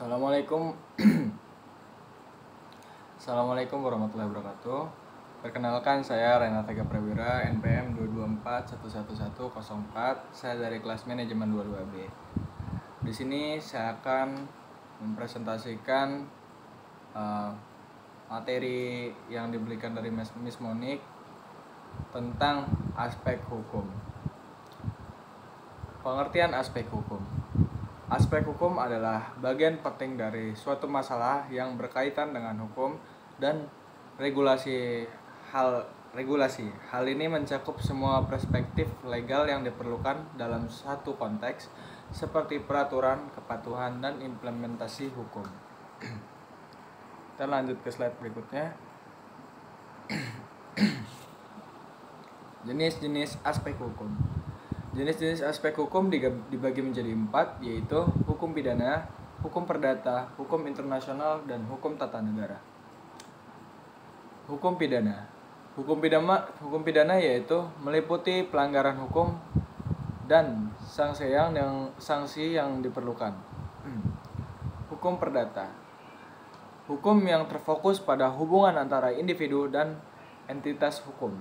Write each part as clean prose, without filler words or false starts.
Assalamualaikum. Assalamualaikum warahmatullahi wabarakatuh. Perkenalkan, saya Renata Prawira, NPM 224111104. Saya dari kelas manajemen 22B. Di sini saya akan mempresentasikan materi yang diberikan dari Miss Monik tentang aspek hukum. Pengertian aspek hukum. Aspek hukum adalah bagian penting dari suatu masalah yang berkaitan dengan hukum dan regulasi. Hal ini mencakup semua perspektif legal yang diperlukan dalam satu konteks, seperti peraturan, kepatuhan, dan implementasi hukum. Kita lanjut ke slide berikutnya. Jenis-jenis aspek hukum. Jenis-jenis aspek hukum dibagi menjadi 4, yaitu hukum pidana, hukum perdata, hukum internasional, dan hukum tata negara. Hukum pidana. Hukum pidana yaitu meliputi pelanggaran hukum dan sanksi yang diperlukan. Hukum perdata. Hukum yang terfokus pada hubungan antara individu dan entitas hukum.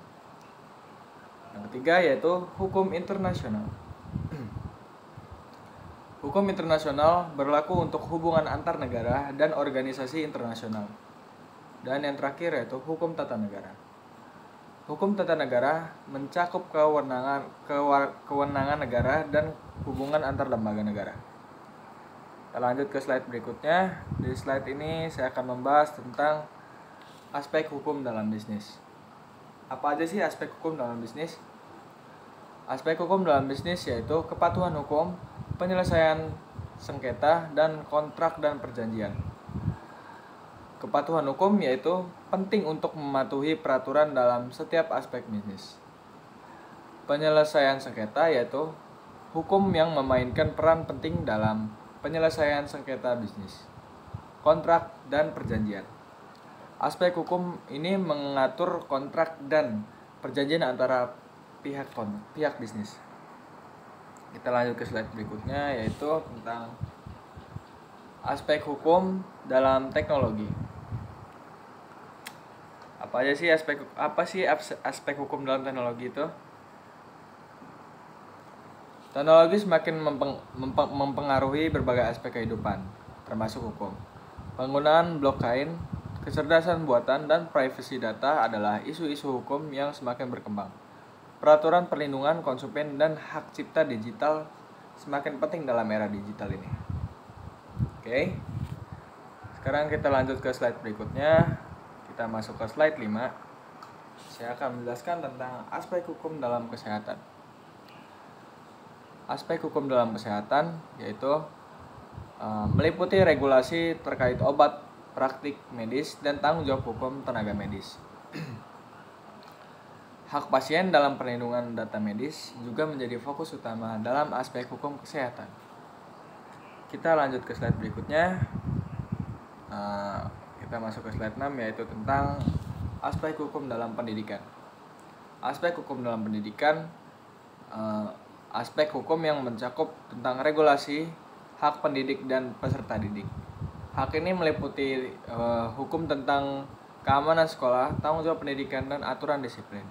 Yang ketiga yaitu hukum internasional. Hukum internasional berlaku untuk hubungan antar negara dan organisasi internasional. Dan yang terakhir yaitu hukum tata negara. Hukum tata negara mencakup kewenangan negara dan hubungan antar lembaga negara. Kita lanjut ke slide berikutnya. Di slide ini saya akan membahas tentang aspek hukum dalam bisnis. Apa aja sih aspek hukum dalam bisnis? Aspek hukum dalam bisnis yaitu kepatuhan hukum, penyelesaian sengketa, dan kontrak dan perjanjian. Kepatuhan hukum yaitu penting untuk mematuhi peraturan dalam setiap aspek bisnis. Penyelesaian sengketa yaitu hukum yang memainkan peran penting dalam penyelesaian sengketa bisnis. Kontrak dan perjanjian. Aspek hukum ini mengatur kontrak dan perjanjian antara pihak bisnis. Kita lanjut ke slide berikutnya, yaitu tentang aspek hukum dalam teknologi. Apa sih aspek hukum dalam teknologi itu? Teknologi semakin mempengaruhi berbagai aspek kehidupan, termasuk hukum. Penggunaan blockchain, kecerdasan buatan, dan privasi data adalah isu-isu hukum yang semakin berkembang. Peraturan perlindungan konsumen dan hak cipta digital semakin penting dalam era digital ini. Oke. Sekarang kita lanjut ke slide berikutnya. Kita masuk ke slide 5. Saya akan menjelaskan tentang aspek hukum dalam kesehatan. Aspek hukum dalam kesehatan yaitu meliputi regulasi terkait obat, praktik medis, dan tanggung jawab hukum tenaga medis. Hak pasien dalam perlindungan data medis juga menjadi fokus utama dalam aspek hukum kesehatan. Kita lanjut ke slide berikutnya. Kita masuk ke slide 6, yaitu tentang aspek hukum dalam pendidikan. Aspek hukum dalam pendidikan, aspek hukum yang mencakup tentang regulasi, hak pendidik, dan peserta didik. Hak ini meliputi hukum tentang keamanan sekolah, tanggung jawab pendidikan, dan aturan disiplin.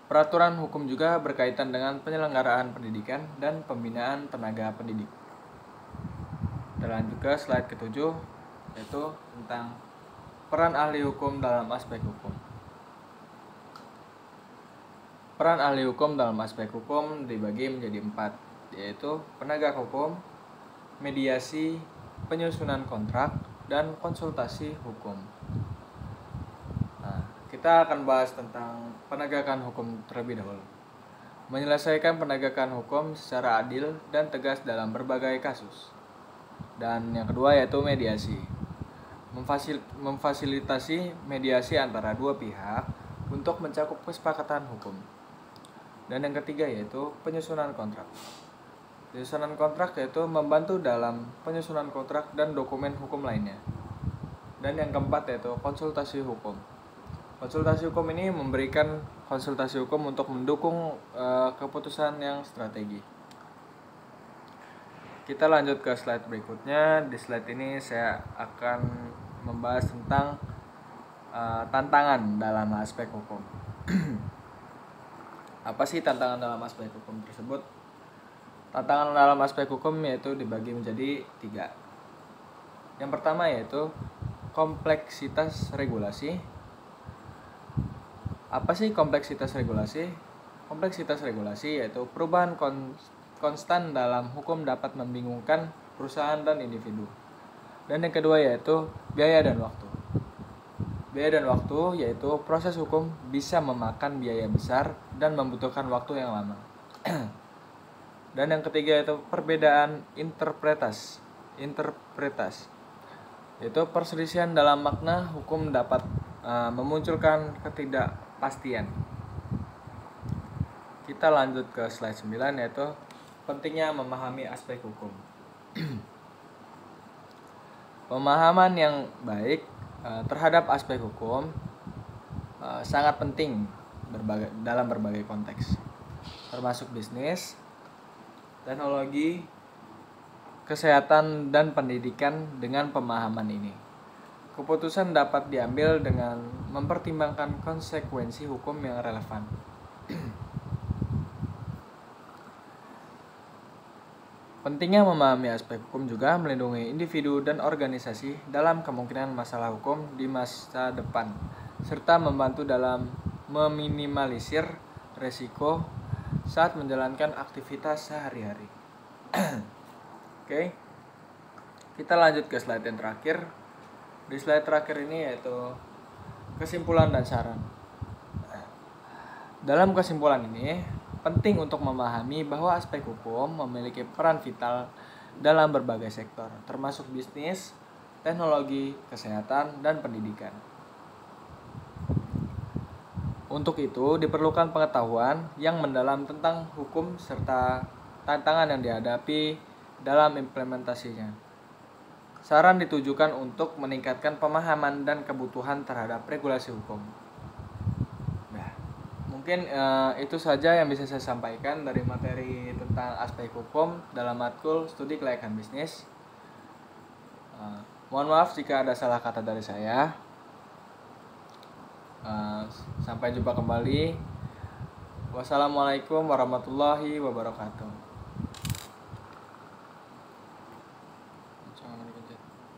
Peraturan hukum juga berkaitan dengan penyelenggaraan pendidikan dan pembinaan tenaga pendidik. Kita lanjut ke slide ke-7, yaitu tentang peran ahli hukum dalam aspek hukum. Peran ahli hukum dalam aspek hukum dibagi menjadi 4, yaitu penegak hukum, mediasi, penyusunan kontrak, dan konsultasi hukum. Kita akan bahas tentang penegakan hukum terlebih dahulu. Menyelesaikan penegakan hukum secara adil dan tegas dalam berbagai kasus. Dan yang kedua yaitu mediasi. Memfasilitasi mediasi antara dua pihak untuk mencakup kesepakatan hukum. Dan yang ketiga yaitu penyusunan kontrak. Penyusunan kontrak yaitu membantu dalam penyusunan kontrak dan dokumen hukum lainnya. Dan yang keempat yaitu konsultasi hukum. Konsultasi hukum ini memberikan konsultasi hukum untuk mendukung keputusan yang strategi. Kita lanjut ke slide berikutnya. Di slide ini saya akan membahas tentang tantangan dalam aspek hukum. Apa sih tantangan dalam aspek hukum tersebut? Tantangan dalam aspek hukum yaitu dibagi menjadi 3. Yang pertama yaitu kompleksitas regulasi. Apa sih kompleksitas regulasi? Kompleksitas regulasi yaitu perubahan konstan dalam hukum dapat membingungkan perusahaan dan individu. Dan yang kedua yaitu biaya dan waktu. Biaya dan waktu yaitu proses hukum bisa memakan biaya besar dan membutuhkan waktu yang lama. Dan yang ketiga yaitu perbedaan interpretasi. Yaitu perselisihan dalam makna hukum dapat memunculkan ketidakpastian. Kita lanjut ke slide 9 yaitu pentingnya memahami aspek hukum. Pemahaman yang baik terhadap aspek hukum sangat penting dalam berbagai konteks, termasuk bisnis, teknologi, kesehatan, dan pendidikan. Dengan pemahaman ini, keputusan dapat diambil dengan mempertimbangkan konsekuensi hukum yang relevan. Pentingnya memahami aspek hukum juga melindungi individu dan organisasi dalam kemungkinan masalah hukum di masa depan, serta membantu dalam meminimalisir resiko saat menjalankan aktivitas sehari-hari. Oke. Kita lanjut ke slide yang terakhir. Di slide terakhir ini yaitu kesimpulan dan saran. Dalam kesimpulan ini, penting untuk memahami bahwa aspek hukum memiliki peran vital dalam berbagai sektor, termasuk bisnis, teknologi, kesehatan, dan pendidikan. Untuk itu, diperlukan pengetahuan yang mendalam tentang hukum serta tantangan yang dihadapi dalam implementasinya. Saran ditujukan untuk meningkatkan pemahaman dan kebutuhan terhadap regulasi hukum. Mungkin itu saja yang bisa saya sampaikan dari materi tentang aspek hukum dalam matkul studi kelayakan bisnis. Mohon maaf jika ada salah kata dari saya. Sampai jumpa kembali. Wassalamualaikum warahmatullahi wabarakatuh.